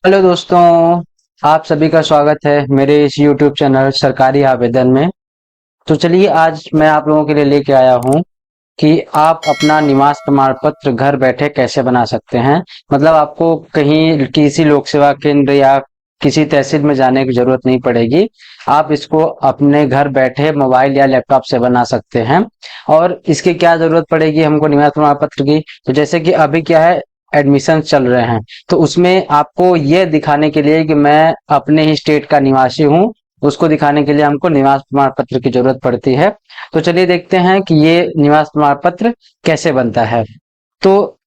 Hello दोस्तों, आप सभी का स्वागत है मेरे इस YouTube चैनल सरकारी आवेदन में। तो चलिए आज मैं आप लोगों के लिए लेके आया हूँ कि आप अपना निवास प्रमाण पत्र घर बैठे कैसे बना सकते हैं। मतलब आपको कहीं किसी लोक सेवा केंद्र या किसी तहसील में जाने की जरूरत नहीं पड़ेगी। आप इसको अपने घर बैठे मोबाइल या लैपटॉप से बना सकते हैं। और इसकी क्या जरूरत पड़ेगी हमको निवास प्रमाण पत्र की, तो जैसे कि अभी क्या है, एडमिशन चल रहे हैं, तो उसमें आपको ये दिखाने के लिए कि मैं अपने ही स्टेट का निवासी हूँ, उसको दिखाने के लिए हमको निवास प्रमाण पत्र की जरूरत पड़ती है। तो चलिए देखते हैं कि ये निवास प्रमाण पत्र कैसे बनता है। तो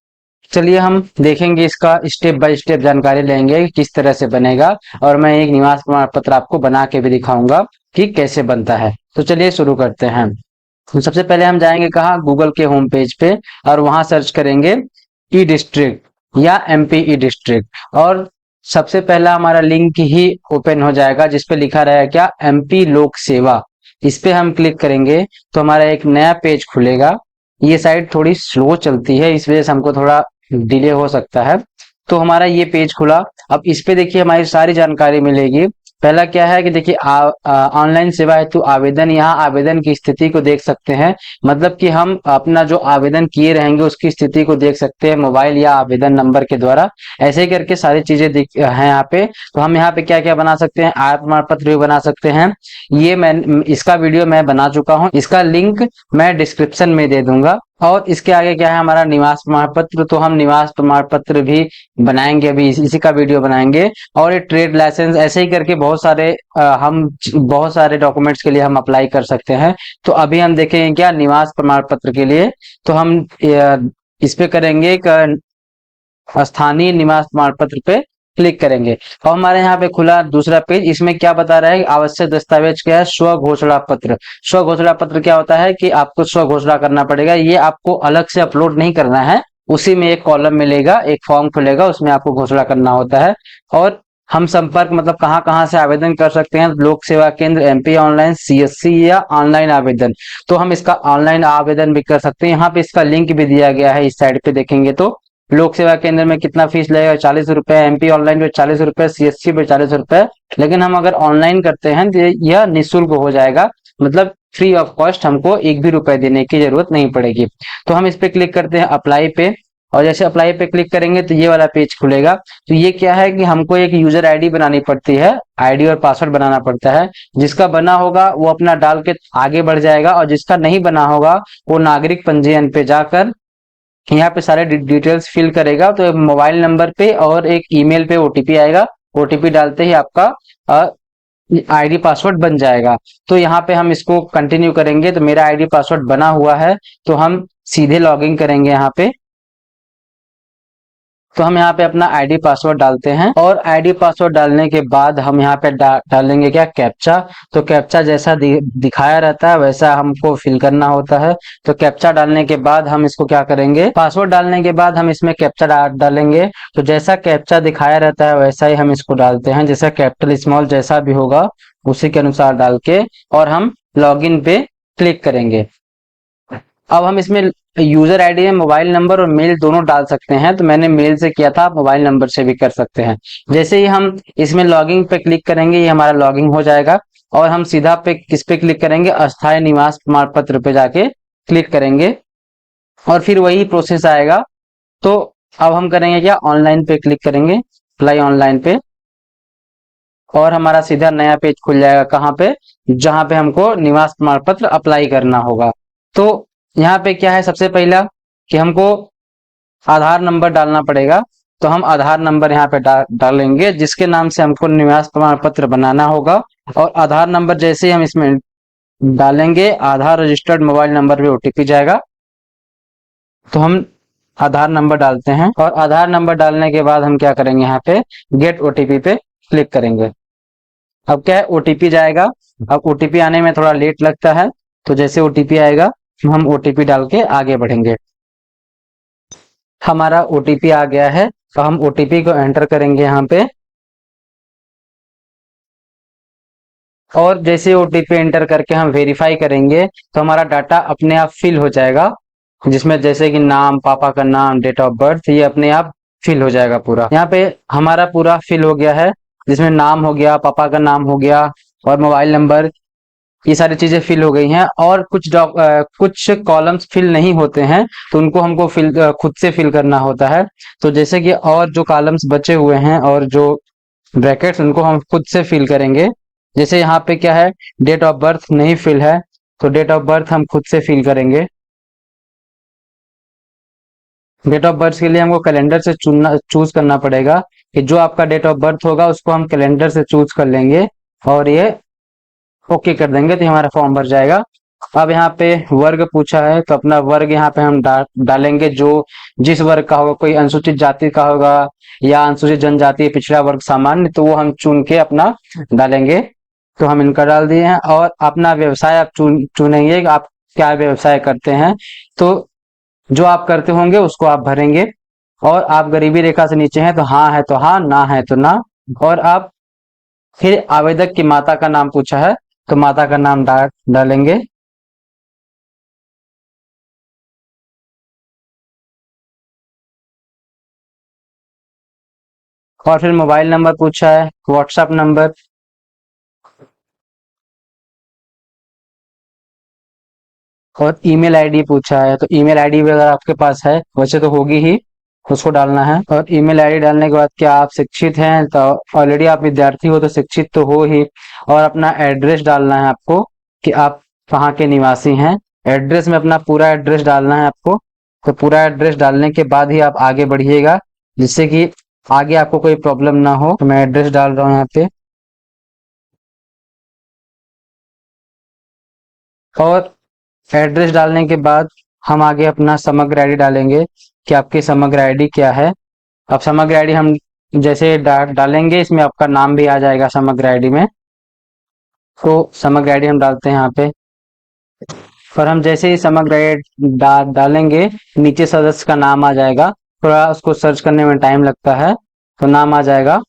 चलिए हम देखेंगे, इसका स्टेप बाय स्टेप जानकारी लेंगे कि किस तरह से बनेगा। और मैं एक निवास प्रमाण पत्र आपको बना के भी दिखाऊंगा कि कैसे बनता है। तो चलिए शुरू करते हैं। तो सबसे पहले हम जाएंगे कहाँ, गूगल के होम पेज पे, और वहां सर्च करेंगे ई डिस्ट्रिक्ट या एमपी ई डिस्ट्रिक्ट। और सबसे पहला हमारा लिंक ही ओपन हो जाएगा जिसपे लिखा रहेगा क्या, एमपी लोक सेवा। इस पे हम क्लिक करेंगे तो हमारा एक नया पेज खुलेगा। ये साइट थोड़ी स्लो चलती है, इस वजह से हमको थोड़ा डिले हो सकता है। तो हमारा ये पेज खुला। अब इस पे देखिए हमारी सारी जानकारी मिलेगी। पहला क्या है कि देखिए ऑनलाइन सेवा हेतु आवेदन, यहाँ आवेदन की स्थिति को देख सकते हैं। मतलब कि हम अपना जो आवेदन किए रहेंगे उसकी स्थिति को देख सकते हैं मोबाइल या आवेदन नंबर के द्वारा। ऐसे ही करके सारी चीजें दिख हैं यहाँ पे। तो हम यहाँ पे क्या क्या बना सकते हैं, आय प्रमाण पत्र भी बना सकते हैं। ये मैं इसका वीडियो मैं बना चुका हूँ, इसका लिंक मैं डिस्क्रिप्शन में दे दूंगा। और इसके आगे क्या है, हमारा निवास प्रमाण पत्र, तो हम निवास प्रमाण पत्र भी बनाएंगे, अभी इसी का वीडियो बनाएंगे। और ये ट्रेड लाइसेंस, ऐसे ही करके बहुत सारे हम बहुत सारे डॉक्यूमेंट्स के लिए हम अप्लाई कर सकते हैं। तो अभी हम देखेंगे क्या, निवास प्रमाण पत्र के लिए तो हम इस पे करेंगे स्थानीय निवास प्रमाण पत्र पे क्लिक करेंगे। और हमारे यहाँ पे खुला दूसरा पेज, इसमें क्या बता रहा है, आवश्यक दस्तावेज क्या है, स्व घोषणा पत्र। स्व घोषणा पत्र क्या होता है कि आपको स्व घोषणा करना पड़ेगा, ये आपको अलग से अपलोड नहीं करना है। उसी में एक कॉलम मिलेगा, एक फॉर्म खुलेगा, उसमें आपको घोषणा करना होता है। और हम संपर्क मतलब कहाँ कहाँ से आवेदन कर सकते हैं, लोक सेवा केंद्र, एमपी ऑनलाइन, सीएससी या ऑनलाइन आवेदन। तो हम इसका ऑनलाइन आवेदन भी कर सकते हैं। यहाँ पे इसका लिंक भी दिया गया है, इस साइड पे देखेंगे तो लोक सेवा केंद्र में कितना फीस लगेगा, 40 रुपए, एमपी ऑनलाइन पे 40 रुपए, सीएससी पे 40 रुपए। लेकिन हम अगर ऑनलाइन करते हैं तो यह निःशुल्क हो जाएगा, मतलब फ्री ऑफ कॉस्ट, हमको एक भी रुपए देने की जरूरत नहीं पड़ेगी। तो हम इस पे क्लिक करते हैं अप्लाई पे। और जैसे अप्लाई पे क्लिक करेंगे तो ये वाला पेज खुलेगा। तो ये क्या है कि हमको एक यूजर आईडी बनानी पड़ती है, आईडी और पासवर्ड बनाना पड़ता है। जिसका बना होगा वो अपना डाल के आगे बढ़ जाएगा, और जिसका नहीं बना होगा वो नागरिक पंजीयन पे जाकर यहाँ पे सारे डिटेल्स फिल करेगा। तो एक मोबाइल नंबर पे और एक ईमेल पे ओटीपी आएगा। ओटीपी डालते ही आपका आईडी पासवर्ड बन जाएगा। तो यहाँ पे हम इसको कंटिन्यू करेंगे, तो मेरा आईडी पासवर्ड बना हुआ है, तो हम सीधे लॉगिन करेंगे यहाँ पे। तो हम यहाँ पे अपना आईडी पासवर्ड डालते हैं, और आईडी पासवर्ड डालने के बाद हम यहाँ पे डालेंगे क्या, कैप्चा। तो कैप्चा जैसा दिखाया रहता है वैसा हमको फिल करना होता है। तो कैप्चा डालने के बाद हम इसको क्या करेंगे, पासवर्ड डालने के बाद हम इसमें कैप्चा डालेंगे। तो जैसा कैप्चा दिखाया रहता है वैसा ही हम इसको डालते हैं, जैसा कैपिटल स्मॉल जैसा भी होगा उसी के अनुसार डाल के, और हम लॉगिन पे क्लिक करेंगे। अब हम इसमें यूजर आईडी में मोबाइल नंबर और मेल दोनों डाल सकते हैं। तो मैंने मेल से किया था, आप मोबाइल नंबर से भी कर सकते हैं। जैसे ही हम इसमें लॉगिन पे क्लिक करेंगे ये हमारा लॉगिन हो जाएगा। और हम सीधा पे किस पे क्लिक करेंगे, अस्थायी निवास प्रमाण पत्र पे जाके क्लिक करेंगे, और फिर वही प्रोसेस आएगा। तो अब हम करेंगे क्या, ऑनलाइन पे क्लिक करेंगे, अप्लाई ऑनलाइन पे। और हमारा सीधा नया पेज खुल जाएगा, कहाँ पे, जहां पे हमको निवास प्रमाण पत्र अप्लाई करना होगा। तो यहाँ पे क्या है, सबसे पहला कि हमको आधार नंबर डालना पड़ेगा। तो हम आधार नंबर यहाँ पे डालेंगे जिसके नाम से हमको निवास प्रमाण पत्र बनाना होगा। और आधार नंबर जैसे ही हम इसमें डालेंगे, आधार रजिस्टर्ड मोबाइल नंबर पे ओटीपी जाएगा। तो हम आधार नंबर डालते हैं, और आधार नंबर डालने के बाद हम क्या करेंगे, यहाँ पे गेट ओटीपी पे क्लिक करेंगे। अब क्या है, ओटीपी जाएगा। अब ओटीपी आने में थोड़ा लेट लगता है, तो जैसे ओटीपी आएगा हम ओटीपी डाल के आगे बढ़ेंगे। हमारा ओटीपी आ गया है, तो हम ओटीपी को एंटर करेंगे यहाँ पे। और जैसे ओटीपी एंटर करके हम वेरीफाई करेंगे तो हमारा डाटा अपने आप फिल हो जाएगा, जिसमें जैसे कि नाम, पापा का नाम, डेट ऑफ बर्थ, ये अपने आप फिल हो जाएगा पूरा। यहाँ पे हमारा पूरा फिल हो गया है, जिसमें नाम हो गया, पापा का नाम हो गया और मोबाइल नंबर, ये सारी चीजें फिल हो गई हैं। और कुछ कॉलम्स फिल नहीं होते हैं, तो उनको हमको खुद से फिल करना होता है। तो जैसे कि और जो कॉलम्स बचे हुए हैं और जो ब्रैकेट्स, उनको हम खुद से फिल करेंगे। जैसे यहाँ पे क्या है, डेट ऑफ बर्थ नहीं फिल है, तो डेट ऑफ बर्थ हम खुद से फिल करेंगे। डेट ऑफ बर्थ के लिए हमको कैलेंडर से चूज करना पड़ेगा, कि जो आपका डेट ऑफ बर्थ होगा उसको हम कैलेंडर से चूज कर लेंगे और ये ओके कर देंगे, तो हमारा फॉर्म भर जाएगा। अब यहाँ पे वर्ग पूछा है, तो अपना वर्ग यहाँ पे हम डालेंगे, जो जिस वर्ग का होगा, कोई अनुसूचित जाति का होगा या अनुसूचित जनजाति, पिछड़ा वर्ग, सामान्य, तो वो हम चुन के अपना डालेंगे। तो हम इनका डाल दिए हैं। और अपना व्यवसाय आप चुनेंगे कि आप क्या व्यवसाय करते हैं, तो जो आप करते होंगे उसको आप भरेंगे। और आप गरीबी रेखा से नीचे हैं तो हाँ है तो हाँ, ना है तो ना। और आप फिर आवेदक की माता का नाम पूछा है, तो माता का नाम डालेंगे। और फिर मोबाइल नंबर पूछा है, व्हाट्सएप नंबर। और ईमेल आईडी पूछा है, तो ईमेल आईडी भी अगर आपके पास है, वैसे तो होगी ही, उसको डालना है। और ईमेल आईडी डालने के बाद क्या आप शिक्षित हैं, तो ऑलरेडी आप विद्यार्थी हो तो शिक्षित तो हो ही। और अपना एड्रेस डालना है आपको, कि आप कहाँ के निवासी हैं। एड्रेस में अपना पूरा एड्रेस डालना है आपको। तो पूरा एड्रेस डालने के बाद ही आप आगे बढ़िएगा, जिससे कि आगे आपको कोई प्रॉब्लम ना हो। तो मैं एड्रेस डाल रहा हूँ यहाँ पे। और एड्रेस डालने के बाद हम आगे अपना समग्र आईडी डालेंगे, कि आपकी समग्र आईडी क्या है। अब समग्र आईडी हम जैसे डालेंगे, इसमें आपका नाम भी आ जाएगा समग्र आईडी में। तो समग्र आईडी हम डालते हैं यहाँ पे। और हम जैसे ही समग्र आईडी डालेंगे, नीचे सदस्य का नाम आ जाएगा। थोड़ा उसको सर्च करने में टाइम लगता है, तो नाम आ जाएगा।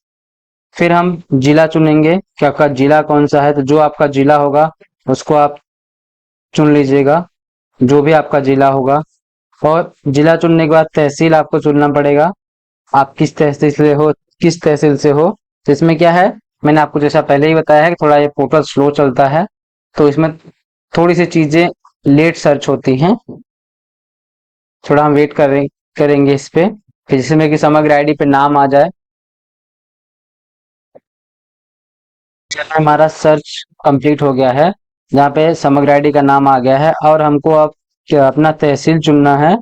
फिर हम जिला चुनेंगे कि आपका जिला कौन सा है, तो जो आपका जिला होगा उसको आप चुन लीजिएगा, जो भी आपका जिला होगा। और जिला चुनने के बाद तहसील आपको चुनना पड़ेगा, आप किस तहसील से हो, किस तहसील से हो। तो इसमें क्या है, मैंने आपको जैसा पहले ही बताया है कि थोड़ा ये पोर्टल स्लो चलता है, तो इसमें थोड़ी सी चीजें लेट सर्च होती हैं। थोड़ा हम वेट करेंगे इस पे, कि जिसमें कि समग्र आईडी पे नाम आ जाए। हमारा सर्च कंप्लीट हो गया है, जहाँ पे समग्र आईडी का नाम आ गया है। और हमको अब अपना तहसील चुनना है,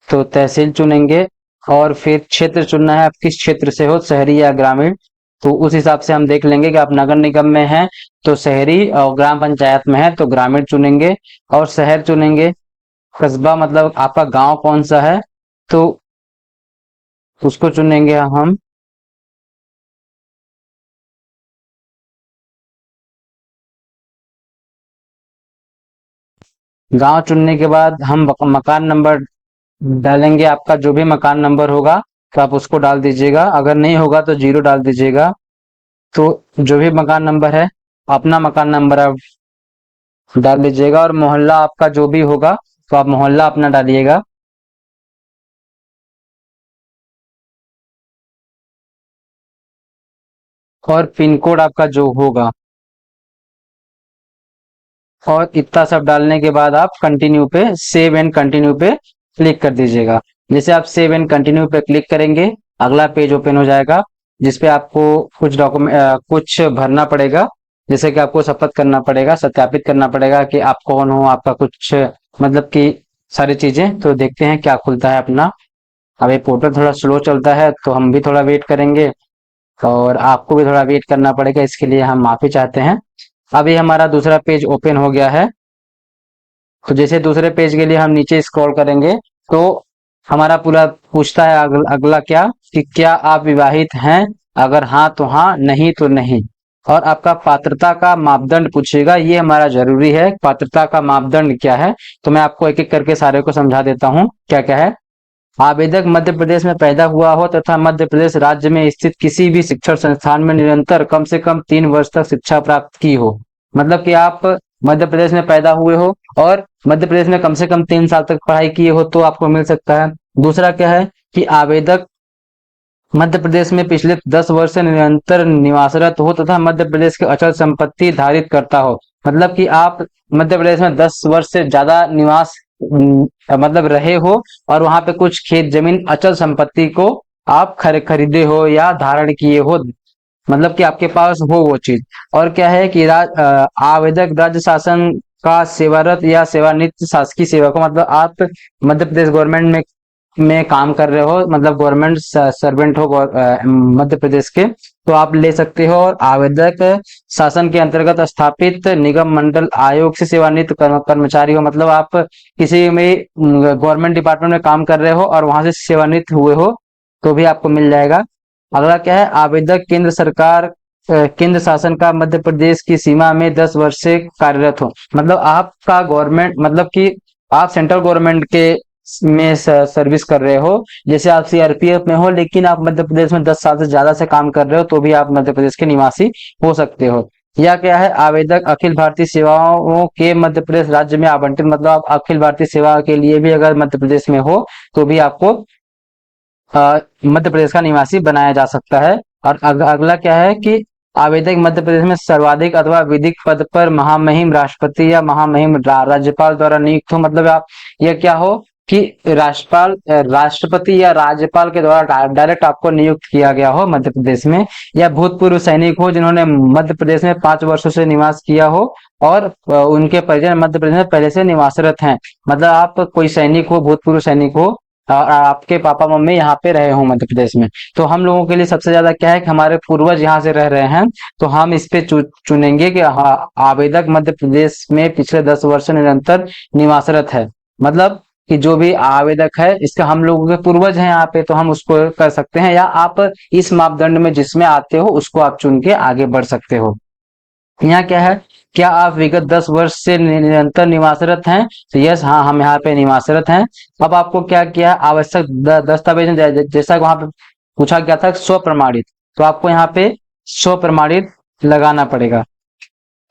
तो तहसील चुनेंगे। और फिर क्षेत्र चुनना है, आप किस क्षेत्र से हो, शहरी या ग्रामीण। तो उस हिसाब से हम देख लेंगे कि आप नगर निगम में हैं तो शहरी, और ग्राम पंचायत में है तो ग्रामीण चुनेंगे। और शहर चुनेंगे, कस्बा मतलब आपका गांव कौन सा है, तो उसको चुनेंगे हम। गांव चुनने के बाद हम मकान नंबर डालेंगे, आपका जो भी मकान नंबर होगा तो आप उसको डाल दीजिएगा, अगर नहीं होगा तो जीरो डाल दीजिएगा। तो जो भी मकान नंबर है, अपना मकान नंबर आप डाल लीजिएगा। और मोहल्ला आपका जो भी होगा, तो आप मोहल्ला अपना डालिएगा। और पिन कोड आपका जो होगा। और इतना सब डालने के बाद आप कंटिन्यू पे, सेव एंड कंटिन्यू पे क्लिक कर दीजिएगा। जैसे आप सेव एंड कंटिन्यू पे क्लिक करेंगे, अगला पेज ओपन हो जाएगा, जिसपे आपको कुछ डॉक्यूमेंट कुछ भरना पड़ेगा। जैसे कि आपको शपथ करना पड़ेगा, सत्यापित करना पड़ेगा कि आप कौन हो, आपका कुछ मतलब कि सारी चीजें। तो देखते हैं क्या खुलता है अपना। अब ये पोर्टल थोड़ा स्लो चलता है, तो हम भी थोड़ा वेट करेंगे और आपको भी थोड़ा वेट करना पड़ेगा, इसके लिए हम माफी चाहते हैं। अभी हमारा दूसरा पेज ओपन हो गया है। तो जैसे दूसरे पेज के लिए हम नीचे स्क्रॉल करेंगे, तो हमारा पूरा पूछता है अगला क्या, कि क्या आप विवाहित हैं, अगर हाँ तो हाँ, नहीं तो नहीं। और आपका पात्रता का मापदंड पूछेगा, ये हमारा जरूरी है, पात्रता का मापदंड क्या है। तो मैं आपको एक एक करके सारे को समझा देता हूँ क्या क्या है। आवेदक मध्य प्रदेश में पैदा हुआ हो तथा मध्य प्रदेश राज्य में स्थित किसी भी शिक्षण संस्थान में निरंतर कम से कम 3 वर्ष तक शिक्षा प्राप्त की हो। मतलब कि आप मध्य प्रदेश में पैदा हुए हो और मध्य प्रदेश में कम से कम 3 साल तक पढ़ाई किए हो, तो आपको मिल सकता है। दूसरा क्या है, कि आवेदक मध्य प्रदेश में पिछले 10 वर्ष से निरंतर निवासरत हो तथा मध्य प्रदेश की अचल संपत्ति धारित करता हो। मतलब कि आप मध्य प्रदेश में 10 वर्ष से ज्यादा निवास मतलब रहे हो और वहां पे कुछ खेत जमीन अचल संपत्ति को आप खरीदे हो या धारण किए हो, मतलब कि आपके पास हो वो चीज। और क्या है कि आवेदक राज्य शासन का सेवारत या सेवानिवृत्त शासकीय सेवक हो, मतलब आप मध्य प्रदेश गवर्नमेंट में काम कर रहे हो, मतलब गवर्नमेंट सर्वेंट हो मध्य प्रदेश के, तो आप ले सकते हो। और आवेदक शासन के अंतर्गत स्थापित निगम मंडल आयोग से सेवानिवृत्त कर्मचारी हो, मतलब आप किसी में गवर्नमेंट डिपार्टमेंट में काम कर रहे हो और वहां से सेवानिवृत्त हुए हो तो भी आपको मिल जाएगा। अगला क्या है, आवेदक केंद्र सरकार केंद्र शासन का मध्य प्रदेश की सीमा में 10 वर्ष से कार्यरत हो, मतलब आपका गवर्नमेंट, मतलब कि आप सेंट्रल गवर्नमेंट के में सर्विस कर रहे हो, जैसे आप सीआरपीएफ में हो लेकिन आप मध्य प्रदेश में 10 साल से ज्यादा से काम कर रहे हो तो भी आप मध्य प्रदेश के निवासी हो सकते हो। या क्या है, आवेदक अखिल भारतीय सेवाओं के मध्य प्रदेश राज्य में आवंटित, मतलब आप अखिल भारतीय सेवा के लिए भी अगर मध्य प्रदेश में हो तो भी आपको मध्य प्रदेश का निवासी बनाया जा सकता है। और अगला क्या है कि आवेदक मध्य प्रदेश में सर्वाधिक अथवा विधिक पद पर महामहिम राष्ट्रपति या महामहिम राज्यपाल द्वारा नियुक्त हो, मतलब आप यह क्या हो कि राष्ट्रपाल राष्ट्रपति या राज्यपाल के द्वारा डायरेक्ट आपको नियुक्त किया गया हो मध्य प्रदेश में। या भूतपूर्व सैनिक हो जिन्होंने मध्य प्रदेश में 5 वर्षों से निवास किया हो और उनके परिजन मध्य प्रदेश में पहले से निवासरत हैं, मतलब आप कोई सैनिक हो, भूतपूर्व सैनिक हो और आपके पापा मम्मी यहाँ पे रहे हो मध्य प्रदेश में, तो हम लोगों के लिए सबसे ज्यादा क्या है कि हमारे पूर्वज यहाँ से रह रहे हैं, तो हम इस पे चुनेंगे कि हाँ, आवेदक मध्य प्रदेश में पिछले 10 वर्ष से निरंतर निवासरत है, मतलब कि जो भी आवेदक है इसका हम लोगों के पूर्वज हैं यहाँ पे, तो हम उसको कर सकते हैं। या आप इस मापदंड में जिसमें आते हो उसको आप चुन के आगे बढ़ सकते हो। यहाँ क्या है, क्या आप विगत 10 वर्ष से निरंतर निवासरत हैं, तो यस, हाँ, हम यहाँ पे निवासरत हैं। अब आपको क्या क्या आवश्यक दस्तावेज जैसा वहां पे पूछा गया था स्व प्रमाणित, तो आपको यहाँ पे स्व प्रमाणित लगाना पड़ेगा।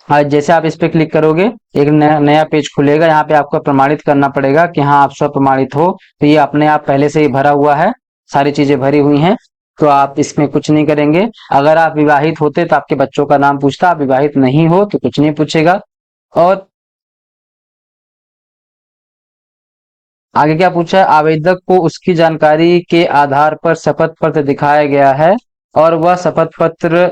और जैसे आप इस पे क्लिक करोगे एक नया पेज खुलेगा, यहाँ पे आपको प्रमाणित करना पड़ेगा कि हाँ आप स्व प्रमाणित हो, तो ये अपने आप पहले से ही भरा हुआ है, सारी चीजें भरी हुई हैं, तो आप इसमें कुछ नहीं करेंगे। अगर आप विवाहित होते तो आपके बच्चों का नाम पूछता, आप विवाहित नहीं हो तो कुछ नहीं पूछेगा। और आगे क्या पूछा है, आवेदक को उसकी जानकारी के आधार पर शपथ पत्र दिखाया गया है और वह शपथ पत्र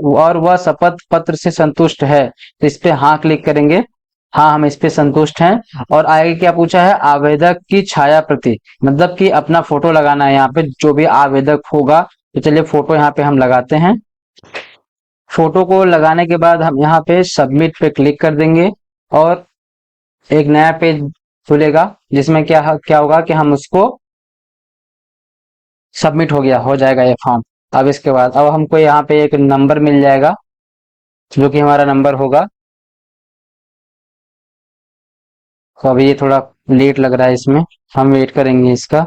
और वह शपथ पत्र से संतुष्ट है, तो इस पे हाँ क्लिक करेंगे। हाँ, हम इस पे संतुष्ट हैं। और आगे क्या पूछा है, आवेदक की छाया प्रति, मतलब कि अपना फोटो लगाना है यहाँ पे, जो भी आवेदक होगा, तो चलिए फोटो यहाँ पे हम लगाते हैं। फोटो को लगाने के बाद हम यहाँ पे सबमिट पे क्लिक कर देंगे और एक नया पेज खुलेगा जिसमें क्या क्या होगा कि हम उसको सबमिट हो जाएगा ये फॉर्म। अब इसके बाद अब हमको यहाँ पे एक नंबर मिल जाएगा जो कि हमारा नंबर होगा। तो अभी ये थोड़ा लेट लग रहा है, इसमें हम वेट करेंगे इसका।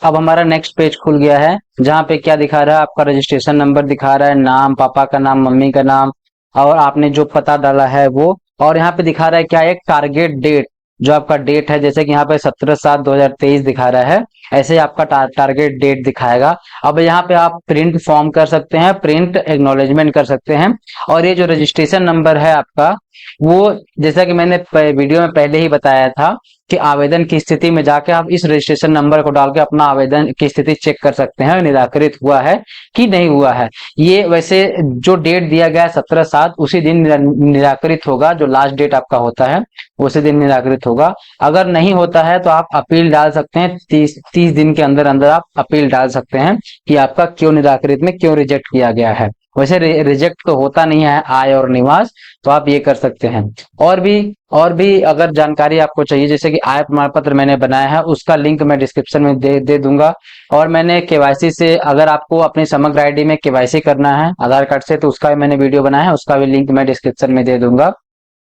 अब हमारा नेक्स्ट पेज खुल गया है जहाँ पे क्या दिखा रहा है, आपका रजिस्ट्रेशन नंबर दिखा रहा है, नाम, पापा का नाम, मम्मी का नाम और आपने जो पता डाला है वो। और यहाँ पे दिखा रहा है क्या, एक टारगेट डेट, जो आपका डेट है, जैसे कि यहाँ पे 17/7/2023 दिखा रहा है, ऐसे ही आपका टारगेट डेट दिखाएगा। अब यहाँ पे आप प्रिंट फॉर्म कर सकते हैं, प्रिंट एक्नॉलेजमेंट कर सकते हैं। और ये जो रजिस्ट्रेशन नंबर है आपका, वो जैसा कि मैंने वीडियो में पहले ही बताया था कि आवेदन की स्थिति में जाके आप इस रजिस्ट्रेशन नंबर को डाल के अपना आवेदन की स्थिति चेक कर सकते हैं, निराकृत हुआ है कि नहीं हुआ है। ये वैसे जो डेट दिया गया है 17/7, उसी दिन निराकृत होगा, जो लास्ट डेट आपका होता है उसी दिन निराकृत होगा। अगर नहीं होता है तो आप अपील डाल सकते हैं, 30 दिन के अंदर अंदर आप अपील डाल सकते हैं कि आपका क्यों निराकृत में क्यों रिजेक्ट किया गया है। वैसे रिजेक्ट तो होता नहीं है आय और निवास, तो आप ये कर सकते हैं। और भी और भी अगर जानकारी आपको चाहिए, जैसे कि आय प्रमाण पत्र मैंने बनाया है, उसका लिंक मैं डिस्क्रिप्शन में दे दूंगा। और मैंने केवाईसी से, अगर आपको अपनी समग्र आईडी में केवाईसी करना है आधार कार्ड से, तो उसका भी मैंने वीडियो बनाया है, उसका भी लिंक मैं डिस्क्रिप्शन में दे दूंगा।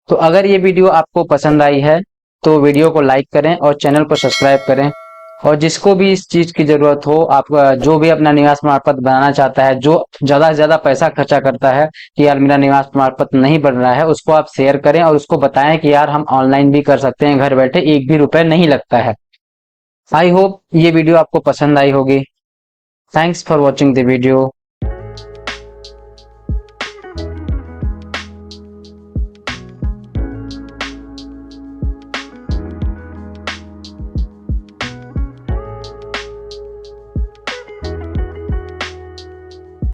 तो अगर ये वीडियो आपको पसंद आई है तो वीडियो को लाइक करें और चैनल को सब्सक्राइब करें। और जिसको भी इस चीज की जरूरत हो, आप जो भी अपना निवास प्रमाण पत्र बनाना चाहता है, जो ज्यादा से ज्यादा पैसा खर्चा करता है कि यार मेरा निवास प्रमाण पत्र नहीं बन रहा है, उसको आप शेयर करें और उसको बताएं कि यार हम ऑनलाइन भी कर सकते हैं, घर बैठे एक भी रुपए नहीं लगता है। आई होप ये वीडियो आपको पसंद आई होगी। Thanks for watching the video.